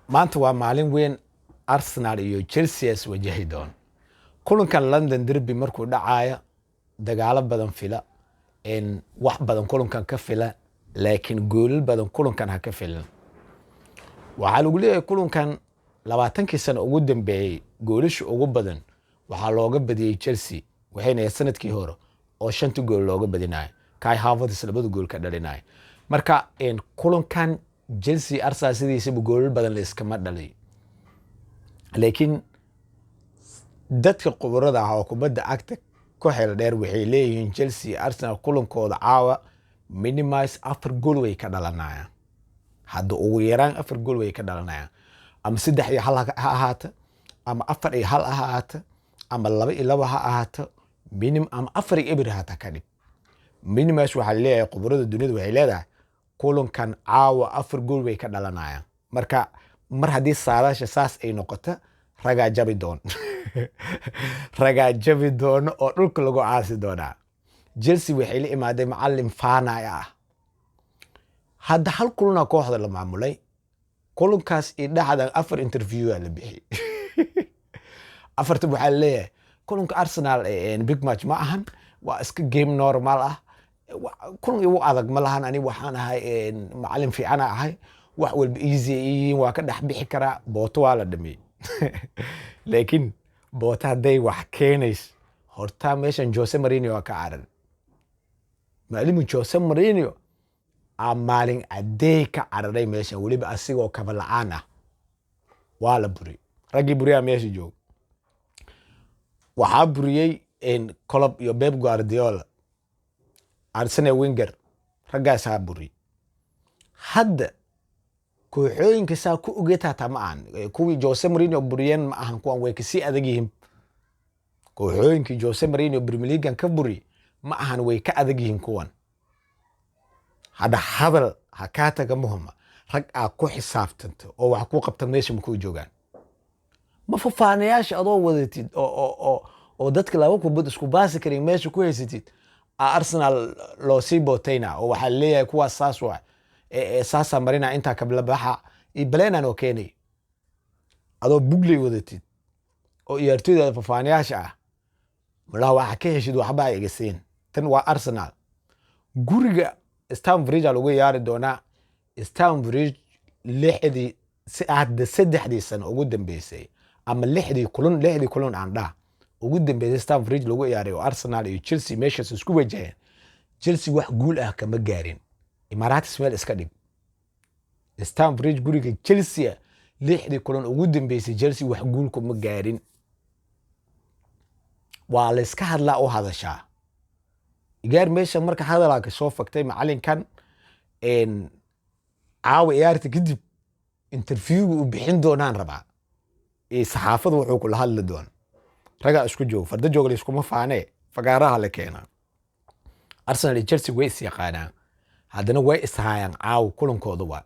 maanta waa maalin weyn. Arsenal iyo Chelsea is wajahi doon kulankan London derby markuu dhacayo dagaalo badan fila in wax badan kulankan ka fila laakiin gool badan kulankan ha ka filan. Waxa lagu leeyahay kulankan 20 sano ugu dambeeyay goolasha ugu badan waxa looga badiyay Chelsea waxayna sanadkii hore oo 5 gool looga badinay Kai Havertz labada gool ka dhalinay marka in kulankan Chelsea Arsenal sidiisa gool badan la iska ma dhalay laakiin dadka quburada ah oo kubadda cagta ku xeel dheer waxay leeyihiin Chelsea Arsenal kulankooda caawa minimize 4 gool way ka dhalanayaan hadda ugu yaraan 4 gool way ka dhalanayaan ama 3 iyo 1 ha ahaato ama 4 iyo 1 ha ahaato ama 2 iyo 2 ha ahaato minimum ama 4 iyo 1 ha ta ka dhig minimize waxa leeyahay quburada dunida waxay leedahay kulankan caawa 4 gool way ka dhalanayaan marka mar haddii saadaasha saas ay noqoto ragaa jabi doon ragaa jabi doon oo dhulka lagu caasi doonaa Chelsea waxay la imaaday macallin faanaya ah hadda hal kulana kooxda la maamulay kulankaas ee dhaxdan 4 interview la bixi afarta waxa leeyahay kulanka Arsenal ee big match ma ahan waa iska game normal ah kulan igu adag ma lahan ani waxaan ahay macallin fiican ahay wax walba easy waa ka dhax bixi kara booto waa la dhamay laakiin boota haday wax keenays horta meeshan Jose Mourinho ka carar maalimu Jose Mourinho maalin aday ka cararay meeshan waliba asigoo kaba la'aan ah waa la buri ragii buriya meesha joog waxa buriyay in Klopp iyo Pep Guardiola Arsene Wenger ragaas ha buri hadda kooxooyinka saa ku ogeeta tamaan kuwii Jose Mourinho buriyeen ma ahan kuwan way ka sii adag yihiin kooxooyinka Jose Mourinho Premier League ka buri ma ahan way ka adag yihiin kuwan hada hadal hakata ka muhima rag ku xisaabtanto oo wax ku qabta meesha ma ku joogaan ma fafaanayaasha adoo wadatid oo dadka laba kubad isku baasi karin meesha ku haysatid Arsenal loo sii bootayna oo waxa leeyahay kuwa saas waa saasa marina inta kabla baxa ibleena no keenay adoo bugley wadatid oo ciyaartooyda fafaanayaasha ah walahi waxa ka heshid waxba ay gaseen tan waa Arsenal guriga Stamford Bridge lagu yaari doona Stamford Bridge lixdii saddexdii sano ugu dambeysay ama lixdii kulan aan dhaa ugu dambeysay Stamford Bridge lagu yaaray oo Arsenal iyo Chelsea meeshaas isku wajaheen Chelsea wax guul ah kama gaarin Emirates meel iska dhig Stamford Bridge guriga Chelsea lixdii kulan ugu dambeysay Chelsea wax guul kuma gaarin waa la iska hadlaa oo hadashaa igaar meesha marka hadalaa ka soo faktay macallinkan caawa ciyaarta kadib interview u bixin doonaan rabaa saxaafadu wuxuu kula hadli doon raga isku joog farda joog iskuma faanee fagaaraha la keenaa Arsenal iyo Chelsea way is yaqaanaan haddana way ishaayaan caaw kulankooda waa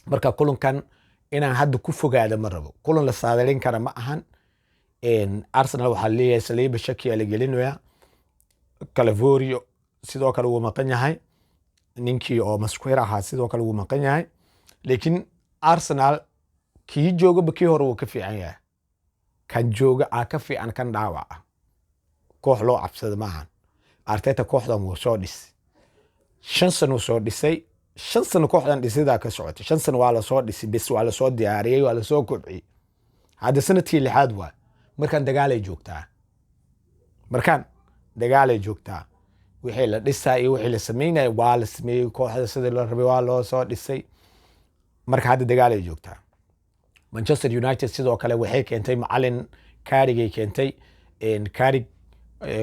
marka kulankan inaan hadda ku fogaado ma rabo kulan la saadalin kara ma ahan Arsenal waxa leeyahay Saliba Shaki la gelinayaa Calavorio sidoo kale uu maqan yahay ninkii oo masquer ahaa sidoo kale uu maqan yahay laakiin Arsenal kii jooga bakii hore uu ka fiican yahay kan jooga ka fiican kan dhaawac koox loo cabsado maahan Arteta kooxdan uu soo dhis 5 sano soo dhisay 5 sano kooxdan dhisida ka socotay 5 sano waa la soo dhisay bis waa la soo diyaariyay waa la soo kobciyay hadda sanadkii lixaad waa markaan dagaalay joogtaa wixii la dhisay iyo wixii la sameeyay waa la sameeyay kooxda sida la rabay waa loo soo dhisay marka hadda dagaalay joogtaa Manchester United sidoo kale waxay keentay macallin Carrick keentay Carrick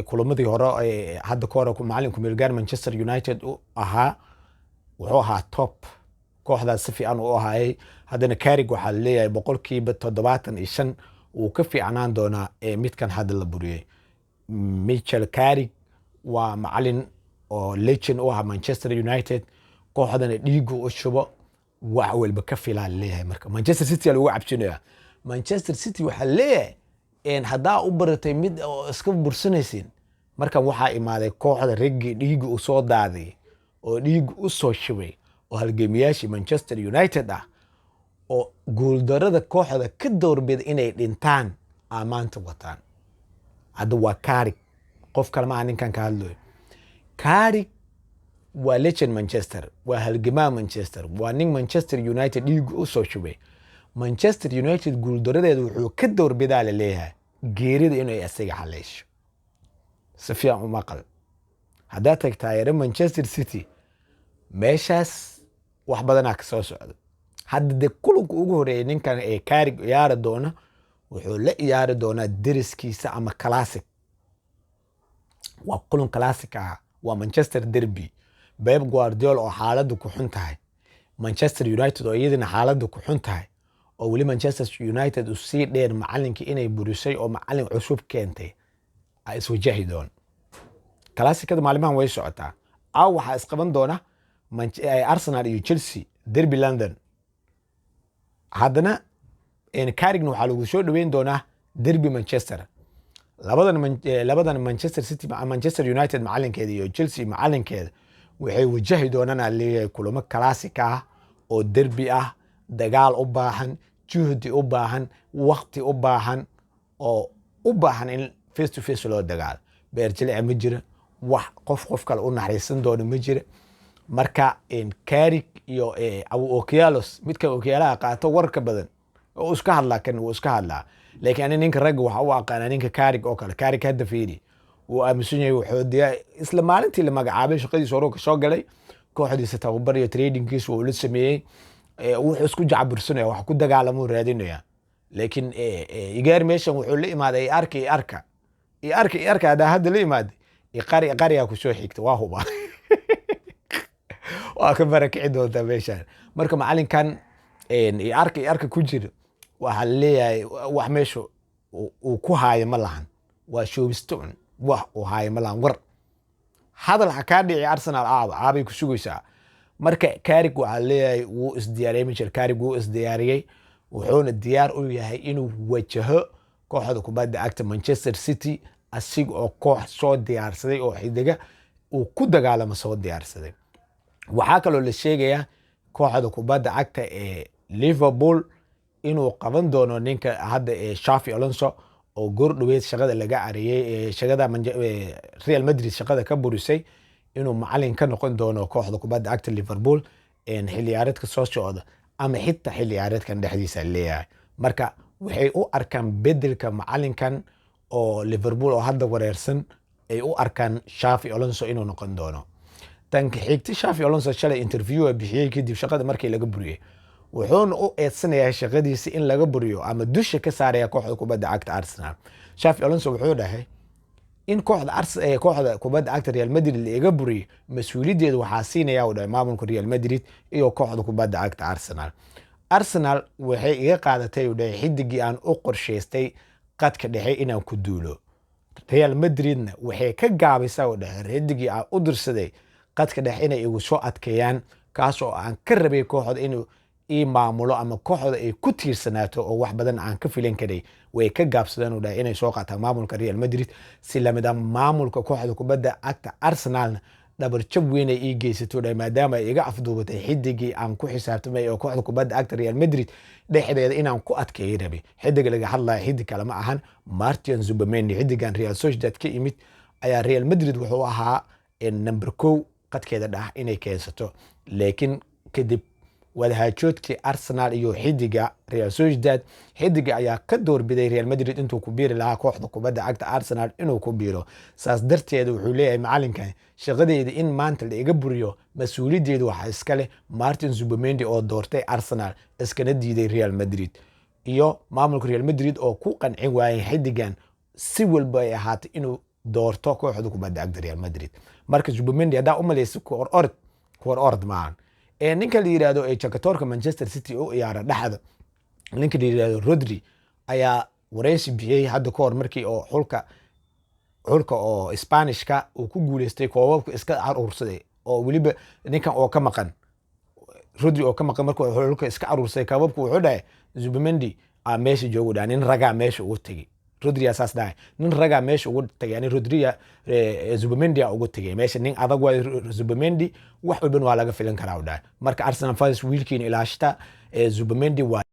kulamadii hore hadda ka hore macallinku Milgar Manchester United wuxuu ahaa top kooxdaas si fiican u ahaayay haddana Carrick waxa leeyahay 75% uu ka fiicnaan doonaa midkan hadda la buriyay Michael Carrick waa macallin oo legend u ah Manchester United kooxdana dhiigu u shubo wax walba ka filaan leeyahay marka Manchester City lagu cabsinayaa Manchester City waxa leeyahay hadaa u baratay mid oo iska bursanaysin marka waxa imaaday kooxda raggi dhiigu u soo daaday oo dhiigu u soo shubay oo halgeemiyaashii Manchester United oo guuldarada kooxda ka doorbida inay dhintaan maanta wataan. hadda waa Carrick, qof kale ma ninkan ka hadlayo. Carrick waa legend Manchester, waa halgamaa Manchester, waa nin Manchester United dhiig u soo shubay. Manchester United guuldaradeedu wuxuu ka doorbidaa la leeyahay geerida inay asaga xaleesho. Si fiican u maqal. haddaad tagtaa Manchester City meeshaas wax badanaa ka soo socda. hadda de kulanka ugu horeeyay ninkan ee Carrick ciyaari doona wuxuu la ciyaari doonaa deriskiisa ama classic. waa kulan classic waa Manchester derby. Pep Guardiola oo xaaladdu ku xun tahay, Manchester United oo iyadana xaaladdu ku xun tahay, oo weli Manchester United u sii dheer macallinkii inay burisay oo macallin cusub keentay ay iswajahi doon. Classicada maalimahan way socotaa. waxaa isqaban doona Arsenal iyo Chelsea derby London. haddana Carrickna waxaa lagu soo dhaweyn doonaa derby Manchester. labadan Manchester City Manchester United macallinkeeda iyo Chelsea macallinkeeda waxay wajahi doonaan leeyahay kulamo classic oo derby dagaal u baahan, juhdi u baahan, waqti u baahan, oo u baahan in face to face loo dagaal. beerjilec ma jira, wax qof kale u naxariisan doono ma jira. marka Carrick iyo Okialos midka Okialaha qaato warka badan oo iska hadlaa kan uu iska hadlaa. laakiin ninka rag waxa uu aqaan ninka Carrick oo kale. Carrick hadda fiiri uu aaminsan yahay wuxuu diyaa isla maalintii la magacaabay shaqadiisa hore ka soo galay kooxdiisa tababar iyo tradingkiisa uu la sameeyay. wuxuu isku jacbursanaya wax ku dagaalamo raadinaya. laakiin igaar meeshan wuxuu la imaaday arka hadda la imaaday qariya ku soo xigta waa huba. waa ka barakici doonta meeshan. marka macallinkan arka ku jira waxa leeyahay wax meesha uu ku haayo ma lahan. waa showbistoon wax uu haayo ma lahan. war hadal ka dhici Arsenal aabay ku sugaysaa. marka Carrick waxa leeyahay wuu isdiyaariyay Michael Carrick wuu isdiyaariyay wuxuuna diyaar u yahay inuu wajaho kooxda kubadda cagta Manchester City asiga oo koox soo diyaarsaday oo xidiga uu ku dagaalamo soo diyaarsaday. waxaa kaloo la sheegayaa kooxda kubadda cagta ee Liverpool inuu qaban doono ninka hadda Xavi Alonso oo goor dhaweed shaqada laga ariyay shaqada Real Madrid shaqada ka burisay inuu macallin ka noqon doono kooxda kubadda cagta Liverpool xilli ciyaareedka soo socda ama xitaa xilli ciyaareedkan dhexdiisa leeyahay. marka waxay u arkaan bedelka macallinkan oo Liverpool oo hadda wareersan ay u arkaan Xavi Alonso inuu noqon doono. tan xigtay Xavi Alonso shalay interview bixiyay kadib shaqada markii laga buriyay wuxuuna u eedsanayaa shaqadiisa in laga buriyo ama dusha ka saaraya kooxda kubadda cagta Arsenal. Xavi Alonso wuxuu dhahay in kooxda kubadda cagta Real Madrid laga buriyo mas'uuliyadeedu waxaa siinaya u dhahay maamulka Real Madrid iyo kooxda kubadda cagta Arsenal. Arsenal waxay iga qaadatay u dhahay xidigii aan u qorshaystay qadka dhexe inaan ku duulo. Real Madridna waxay ka gaabisaa u dhahay xidigii aan u dirsaday qadka dhexe inay igu soo adkeeyaan kaas oo aan ka rabay kooxda inuu maamulo ama kooxda ay ku tiirsanaato oo wax badan aan ka filan karay way ka gaabsadeen u dhahay inay soo qaataan maamulka Real Madrid si lamid maamulka kooxda kubadda cagta Arsenal dhabar jab weyn ay geysato dhahay maadaama ay iga afduubatay xidigii aan ku xisaabtamay oo kooxda kubadda cagta Real Madrid dhexdeeda inaan ku adkeeyay rabay. xidiga laga hadlayo xidig kale ma ahan Martin Zubimendi. xidigan Real Sociedad ka imid ayaa Real Madrid wuxuu ahaa number 1 qadkeeda dhax inay keensato. laakiin kadib wadahajoodkii Arsenal iyo xidiga Real Sociedad xidiga ayaa ka doorbiday Real Madrid intuu ku biiri lahaa kooxda kubadda cagta Arsenal inuu ku biiro. saas darteed wuxuu leeyahay macallinkan shaqadeeda in maanta la iga buriyo mas'uuliyadeedu waxa iska leh Martin Zubimendi oo doortay Arsenal iskana diiday Real Madrid iyo maamulka Real Madrid oo ku qancin waayay xidigan si walba ay ahaatay inuu doorto kooxda kubadda cagta Real Madrid. marka Zubimendi hadaa u maleysay ku ord maan ninka la yiraahdo Chakatorka Manchester City oo ciyaara dhaxda ninka la yiraahdo Rodri ayaa wareysi bixiyay hadda ka hor markii oo xulka oo Isbaanishka uu ku guuleystay koobabka iska aruursaday oo waliba ninkan oo ka maqan Rodri oo ka maqan markuu xulka iska aruursay koobabka wuxuu dhahay Zubimendi meesha joogo nin raga meesha uu tagay Rodri asaas dhahay nin ragaa meesha ugu tagay yani Rodri Zubimendi ugu tagay meesha nin adag waa Zubimendi wax walba waa laga filan karaa u dhahay marka Arsenal fans wiilkiin ilaashta Zubimendi waa